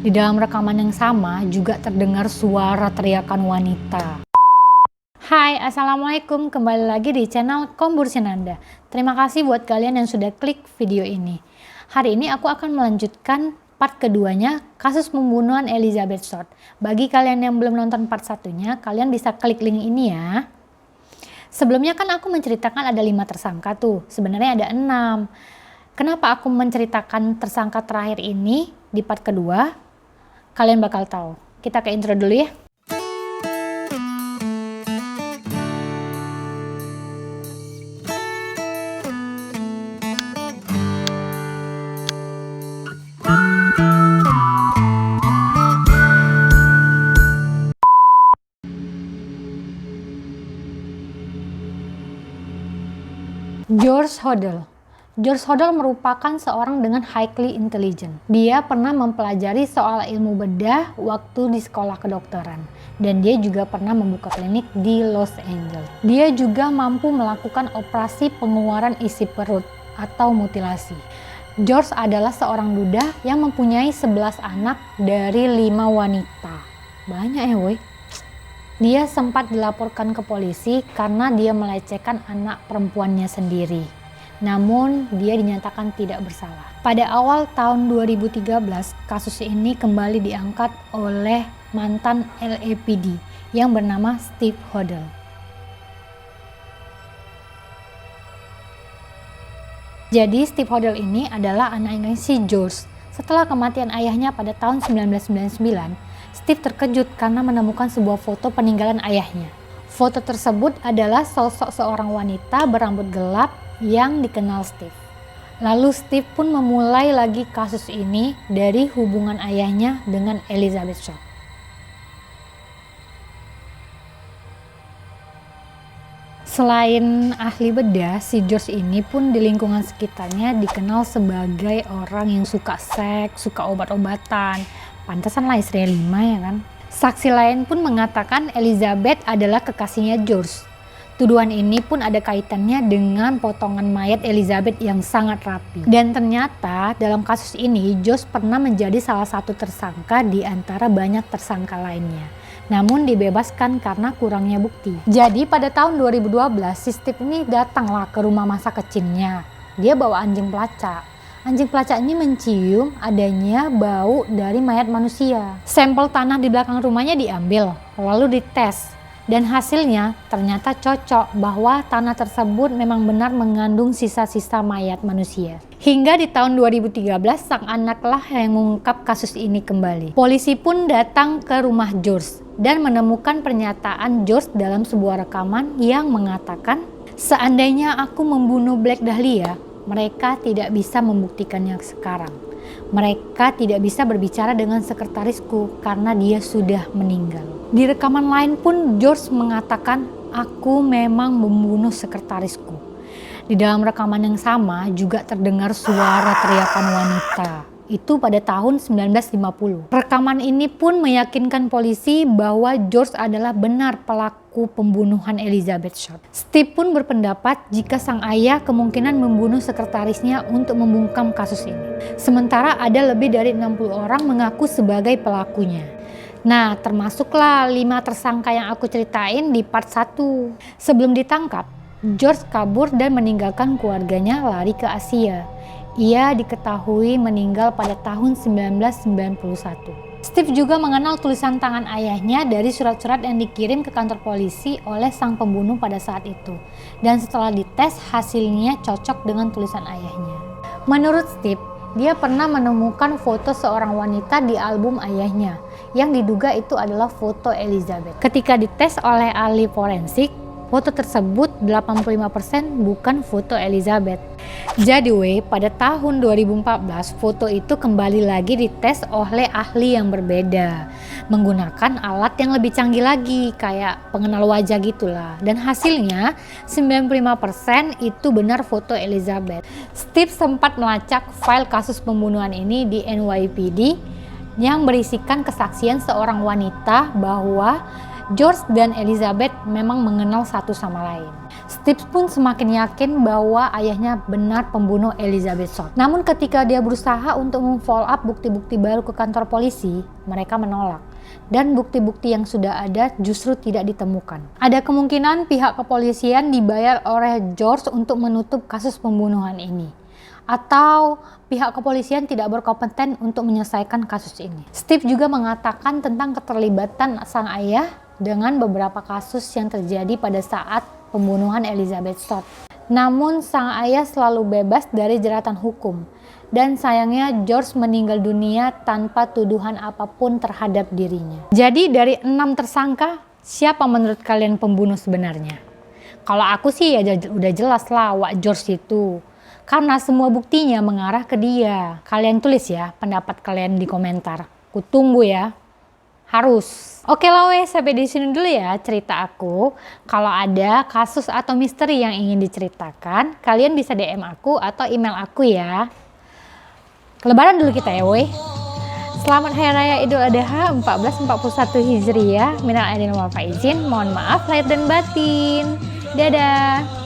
Di dalam rekaman yang sama juga terdengar suara teriakan wanita. Hai, assalamualaikum, kembali lagi di channel Kombur Sinanda. Terima kasih buat kalian yang sudah klik video ini. Hari ini aku akan melanjutkan part keduanya, kasus pembunuhan Elizabeth Short. Bagi kalian yang belum nonton part satunya, kalian bisa klik link ini ya. Sebelumnya kan aku menceritakan ada 5 tersangka tuh, sebenarnya ada 6. Kenapa aku menceritakan tersangka terakhir ini di part kedua? Kalian bakal tahu. Kita ke intro dulu ya. George Hodel. George Hodel merupakan seorang dengan highly intelligent. Dia pernah mempelajari soal ilmu bedah waktu di sekolah kedokteran. Dan dia juga pernah membuka klinik di Los Angeles. Dia juga mampu melakukan operasi pengeluaran isi perut atau mutilasi. George adalah seorang duda yang mempunyai 11 anak dari 5 wanita. Banyak ya woy. Dia sempat dilaporkan ke polisi karena dia melecehkan anak perempuannya sendiri. Namun, dia dinyatakan tidak bersalah. Pada awal tahun 2013, kasus ini kembali diangkat oleh mantan LAPD yang bernama Steve Hodel. Jadi, Steve Hodel ini adalah anaknya si George. Setelah kematian ayahnya pada tahun 1999, Steve terkejut karena menemukan sebuah foto peninggalan ayahnya. Foto tersebut adalah sosok seorang wanita berambut gelap yang dikenal Steve. Lalu Steve pun memulai lagi kasus ini dari hubungan ayahnya dengan Elizabeth Short. Selain ahli bedah, si George ini pun di lingkungan sekitarnya dikenal sebagai orang yang suka seks, suka obat-obatan. Pantesan lah istrinya 5 ya kan. Saksi lain pun mengatakan Elizabeth adalah kekasihnya George. Tuduhan ini pun ada kaitannya dengan potongan mayat Elizabeth yang sangat rapi. Dan ternyata dalam kasus ini George pernah menjadi salah satu tersangka di antara banyak tersangka lainnya. Namun dibebaskan karena kurangnya bukti. Jadi pada tahun 2012 si Steve ini datanglah ke rumah masa kecilnya. Dia bawa anjing pelacak. Anjing pelacak ini mencium adanya bau dari mayat manusia. Sampel tanah di belakang rumahnya diambil, lalu dites. Dan hasilnya ternyata cocok bahwa tanah tersebut memang benar mengandung sisa-sisa mayat manusia. Hingga di tahun 2013 sang anaklah yang mengungkap kasus ini kembali. Polisi pun datang ke rumah George dan menemukan pernyataan George dalam sebuah rekaman yang mengatakan, "Seandainya aku membunuh Black Dahlia, mereka tidak bisa membuktikannya sekarang. Mereka tidak bisa berbicara dengan sekretarisku karena dia sudah meninggal." Di rekaman lain pun George mengatakan, "Aku memang membunuh sekretarisku." Di dalam rekaman yang sama juga terdengar suara teriakan wanita. Itu pada tahun 1950. Rekaman ini pun meyakinkan polisi bahwa George adalah benar pelaku pembunuhan Elizabeth Short. Steve pun berpendapat jika sang ayah kemungkinan membunuh sekretarisnya untuk membungkam kasus ini. Sementara ada lebih dari 60 orang mengaku sebagai pelakunya. Nah, termasuklah 5 tersangka yang aku ceritain di part 1. Sebelum ditangkap, George kabur dan meninggalkan keluarganya lari ke Asia. Ia diketahui meninggal pada tahun 1991. Steve juga mengenal tulisan tangan ayahnya dari surat-surat yang dikirim ke kantor polisi oleh sang pembunuh pada saat itu. Dan setelah dites, hasilnya cocok dengan tulisan ayahnya. Menurut Steve, dia pernah menemukan foto seorang wanita di album ayahnya, yang diduga itu adalah foto Elizabeth. Ketika dites oleh ahli forensik, foto tersebut 85% bukan foto Elizabeth. Jadi pada tahun 2014 foto itu kembali lagi dites oleh ahli yang berbeda menggunakan alat yang lebih canggih lagi kayak pengenal wajah gitulah, dan hasilnya 95% itu benar foto Elizabeth. Steve sempat melacak file kasus pembunuhan ini di NYPD yang berisikan kesaksian seorang wanita bahwa George dan Elizabeth memang mengenal satu sama lain. Steve pun semakin yakin bahwa ayahnya benar pembunuh Elizabeth Short. Namun ketika dia berusaha untuk memfollow up bukti-bukti baru ke kantor polisi, mereka menolak. Dan bukti-bukti yang sudah ada justru tidak ditemukan. Ada kemungkinan pihak kepolisian dibayar oleh George untuk menutup kasus pembunuhan ini. Atau pihak kepolisian tidak berkompeten untuk menyelesaikan kasus ini. Steve juga mengatakan tentang keterlibatan sang ayah dengan beberapa kasus yang terjadi pada saat pembunuhan Elizabeth Short. Namun sang ayah selalu bebas dari jeratan hukum. Dan sayangnya George meninggal dunia tanpa tuduhan apapun terhadap dirinya. Jadi dari 6 tersangka, siapa menurut kalian pembunuh sebenarnya? Kalau aku sih ya udah jelas lah Wak George itu. Karena semua buktinya mengarah ke dia. Kalian tulis ya pendapat kalian di komentar. Kutunggu ya. Harus. Oke lah weh, sampai di sini dulu ya cerita aku. Kalau ada kasus atau misteri yang ingin diceritakan, kalian bisa DM aku atau email aku ya. Lebaran dulu kita ya weh. Selamat Hari Raya Idul Adha 1441 Hijriah. Minal aidin wal faizin. Mohon maaf lahir dan batin. Dadah.